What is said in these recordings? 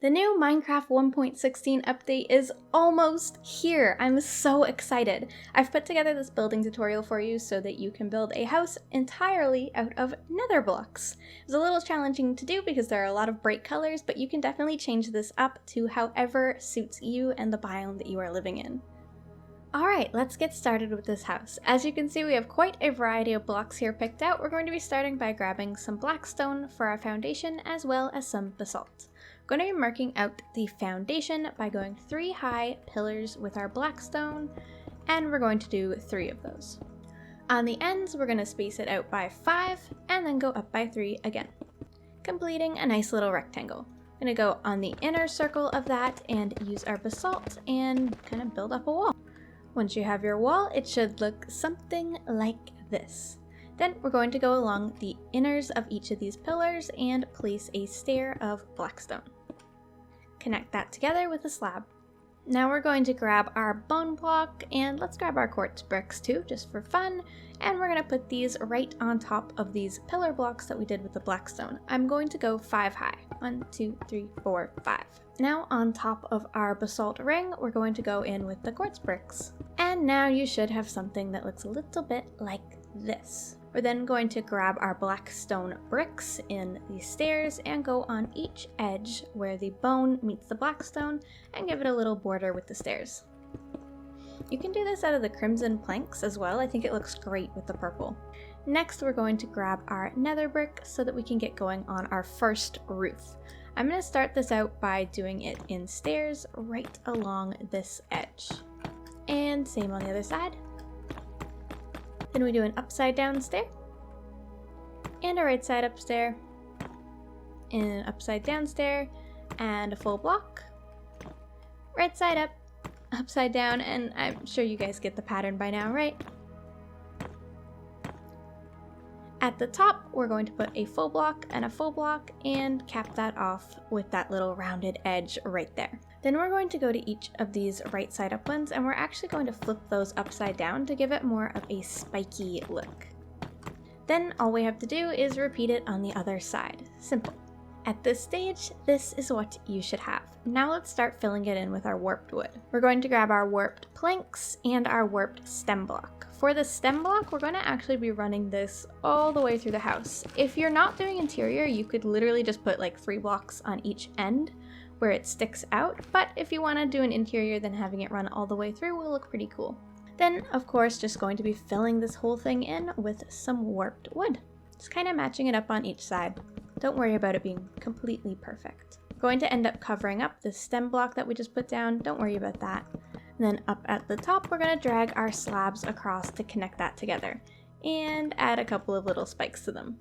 The new Minecraft 1.16 update is almost here. I'm so excited. I've put together this building tutorial for you so that you can build a house entirely out of nether blocks. It's a little challenging to do because there are a lot of bright colors, but you can definitely change this up to however suits you and the biome that you are living in. Alright, let's get started with this house. As you can see, we have quite a variety of blocks here picked out. We're going to be starting by grabbing some blackstone for our foundation as well as some basalt. We're going to be marking out the foundation by going 3 high pillars with our blackstone, and we're going to do 3 of those. On the ends, we're going to space it out by 5 and then go up by 3 again, completing a nice little rectangle. I'm going to go on the inner circle of that and use our basalt and kind of build up a wall. Once you have your wall, it should look something like this. Then we're going to go along the inners of each of these pillars and place a stair of blackstone. Connect that together with a slab. Now we're going to grab our bone block, and let's grab our quartz bricks too, just for fun, and we're going to put these right on top of these pillar blocks that we did with the blackstone. I'm going to go 5 high. 1, 2, 3, 4, 5. Now on top of our basalt ring, we're going to go in with the quartz bricks. And now you should have something that looks a little bit like this. We're then going to grab our black stone bricks in the stairs and go on each edge where the bone meets the blackstone and give it a little border with the stairs. You can do this out of the crimson planks as well. I think it looks great with the purple. Next, we're going to grab our nether brick so that we can get going on our first roof. I'm going to start this out by doing it in stairs right along this edge. And same on the other side. Then we do an upside down stair, and a right side up stair, and an upside down stair, and a full block, right side up, upside down, and I'm sure you guys get the pattern by now, right? At the top, we're going to put a full block and a full block and cap that off with that little rounded edge right there. Then we're going to go to each of these right side up ones, and we're actually going to flip those upside down to give it more of a spiky look. Then all we have to do is repeat it on the other side. Simple. At this stage, this is what you should have. Now let's start filling it in with our warped wood. We're going to grab our warped planks and our warped stem block. For the stem block, we're going to actually be running this all the way through the house. If you're not doing interior, you could literally just put like 3 blocks on each end where it sticks out, but if you want to do an interior, then having it run all the way through will look pretty cool. Then, of course, just going to be filling this whole thing in with some warped wood. Just kind of matching it up on each side. Don't worry about it being completely perfect. We're going to end up covering up the stem block that we just put down. Don't worry about that. And then up at the top, we're going to drag our slabs across to connect that together and add a couple of little spikes to them.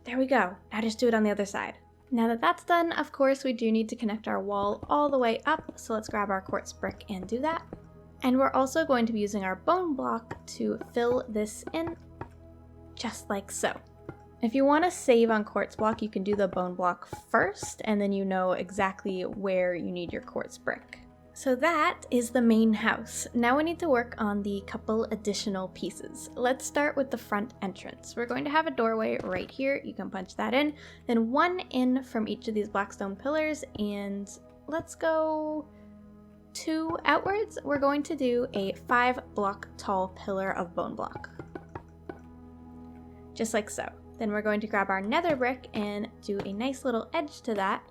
There we go. Now just do it on the other side. Now that that's done, of course, we do need to connect our wall all the way up, so let's grab our quartz brick and do that. And we're also going to be using our bone block to fill this in, just like so. If you want to save on quartz block, you can do the bone block first, and then you know exactly where you need your quartz brick. So that is the main house. Now we need to work on the couple additional pieces. Let's start with the front entrance. We're going to have a doorway right here. You can punch that in. Then 1 in from each of these blackstone pillars, and let's go 2 outwards. We're going to do a 5 block tall pillar of bone block. Just like so. Then we're going to grab our nether brick and do a nice little edge to that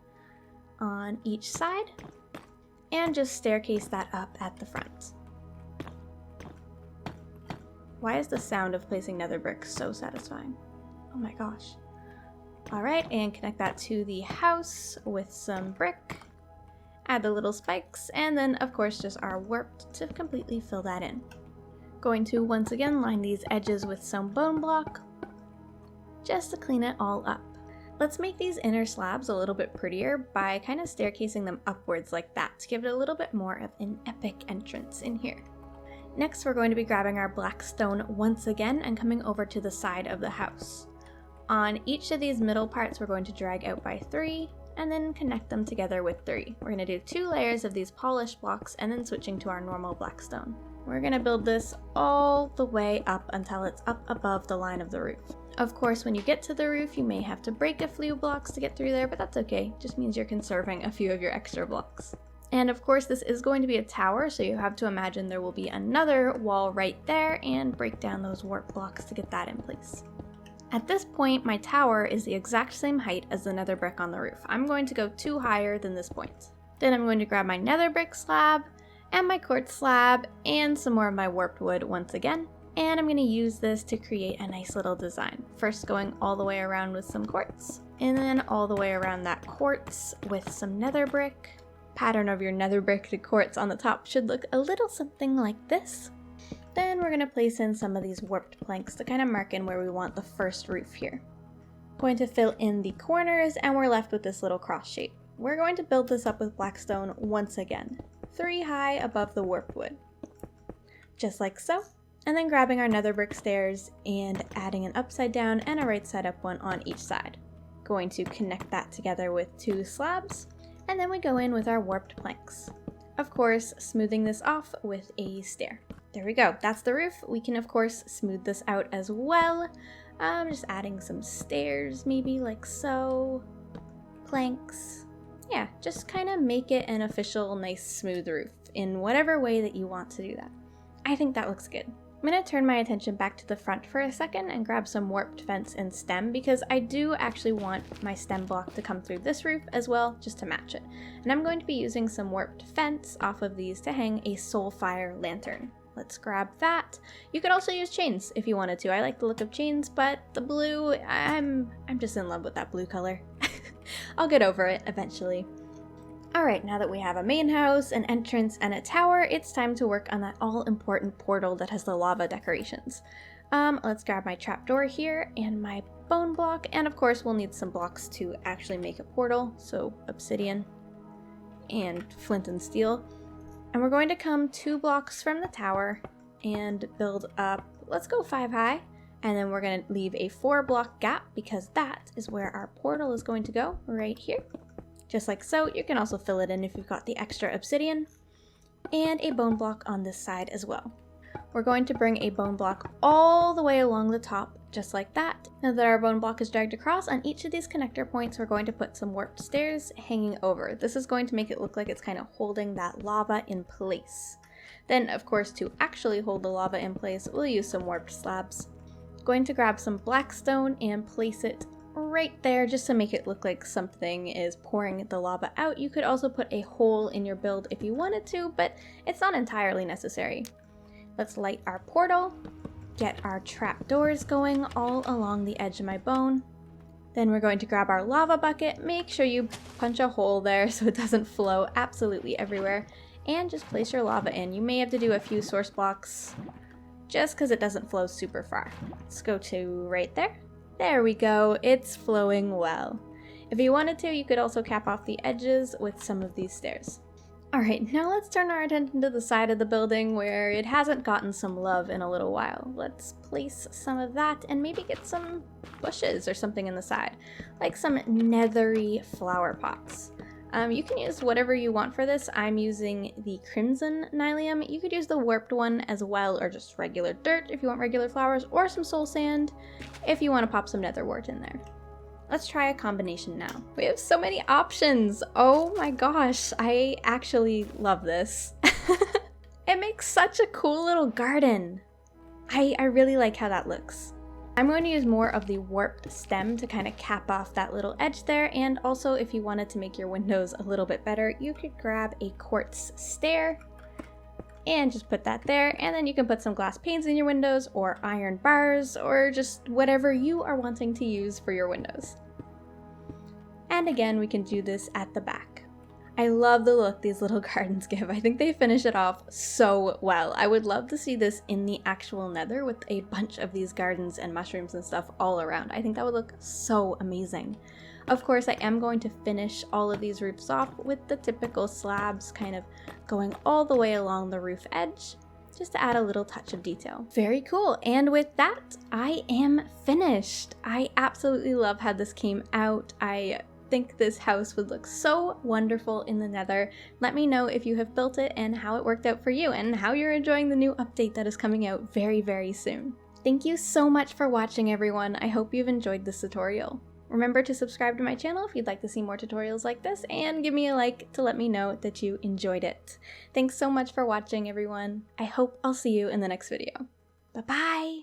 on each side. And just staircase that up at the front. Why is the sound of placing nether bricks so satisfying? Oh my gosh. Alright, and connect that to the house with some brick. Add the little spikes, and then of course just our warped to completely fill that in. Going to once again line these edges with some bone block, just to clean it all up. Let's make these inner slabs a little bit prettier by kind of staircasing them upwards like that to give it a little bit more of an epic entrance in here. Next, we're going to be grabbing our black stone once again and coming over to the side of the house. On each of these middle parts, we're going to drag out by 3 and then connect them together with 3. We're going to do 2 layers of these polished blocks and then switching to our normal black stone. We're going to build this all the way up until it's up above the line of the roof. Of course, when you get to the roof, you may have to break a few blocks to get through there, but that's okay. Just means you're conserving a few of your extra blocks. And of course, this is going to be a tower, so you have to imagine there will be another wall right there and break down those warp blocks to get that in place. At this point, my tower is the exact same height as the nether brick on the roof. I'm going to go 2 higher than this point. Then I'm going to grab my nether brick slab and my quartz slab and some more of my warped wood once again. And I'm going to use this to create a nice little design. First going all the way around with some quartz, and then all the way around that quartz with some nether brick. Pattern of your nether brick to quartz on the top should look a little something like this. Then we're going to place in some of these warped planks to kind of mark in where we want the first roof here. Going to fill in the corners, and we're left with this little cross shape. We're going to build this up with blackstone once again, 3 high above the warped wood. Just like so. And then grabbing our nether brick stairs and adding an upside down and a right side up one on each side. Going to connect that together with 2 slabs. And then we go in with our warped planks. Of course, smoothing this off with a stair. There we go, that's the roof. We can of course smooth this out as well. Just adding some stairs maybe like so. Planks. Yeah, just kind of make it an official nice smooth roof in whatever way that you want to do that. I think that looks good. I'm going to turn my attention back to the front for a second and grab some warped fence and stem because I do actually want my stem block to come through this roof as well, just to match it. And I'm going to be using some warped fence off of these to hang a soulfire lantern. Let's grab that. You could also use chains if you wanted to. I like the look of chains, but the blue, I'm just in love with that blue color. I'll get over it eventually. Alright, now that we have a main house, an entrance, and a tower, it's time to work on that all-important portal that has the lava decorations. Let's grab my trapdoor here and my bone block, and of course we'll need some blocks to actually make a portal, so obsidian and flint and steel. And we're going to come 2 blocks from the tower and build up, let's go 5 high, and then we're going to leave a 4 block gap because that is where our portal is going to go, right here. Just like so. You can also fill it in if you've got the extra obsidian, and a bone block on this side as well. We're going to bring a bone block all the way along the top, just like that. Now that our bone block is dragged across, on each of these connector points we're going to put some warped stairs hanging over. This is going to make it look like it's kind of holding that lava in place. Then of course, to actually hold the lava in place, we'll use some warped slabs. Going to grab some blackstone and place it right there just to make it look like something is pouring the lava out. You could also put a hole in your build if you wanted to, but it's not entirely necessary. Let's light our portal, get our trapdoors going all along the edge of my bone. Then we're going to grab our lava bucket, make sure you punch a hole there so it doesn't flow absolutely everywhere, and just place your lava in. You may have to do a few source blocks just because it doesn't flow super far. Let's go to right there. There we go, it's flowing well. If you wanted to, you could also cap off the edges with some of these stairs. Alright, now let's turn our attention to the side of the building where it hasn't gotten some love in a little while. Let's place some of that and maybe get some bushes or something in the side, like some nethery flower pots. You can use whatever you want for this. I'm using the crimson nylium. You could use the warped one as well, or just regular dirt if you want regular flowers, or some soul sand if you want to pop some nether wart in there. Let's try a combination now. We have so many options. Oh my gosh, I actually love this. It makes such a cool little garden. I really like how that looks. I'm going to use more of the warped stem to kind of cap off that little edge there, and also if you wanted to make your windows a little bit better, you could grab a quartz stair and just put that there, and then you can put some glass panes in your windows or iron bars or just whatever you are wanting to use for your windows. And again, we can do this at the back. I love the look these little gardens give. I think they finish it off so well. I would love to see this in the actual nether with a bunch of these gardens and mushrooms and stuff all around. I think that would look so amazing. Of course, I am going to finish all of these roofs off with the typical slabs kind of going all the way along the roof edge, just to add a little touch of detail. Very cool. And with that, I am finished. I absolutely love how this came out. I think this house would look so wonderful in the nether. Let me know if you have built it and how it worked out for you and how you're enjoying the new update that is coming out very, very soon. Thank you so much for watching, everyone. I hope you've enjoyed this tutorial. Remember to subscribe to my channel if you'd like to see more tutorials like this, and give me a like to let me know that you enjoyed it. Thanks so much for watching, everyone. I hope I'll see you in the next video. Bye-bye!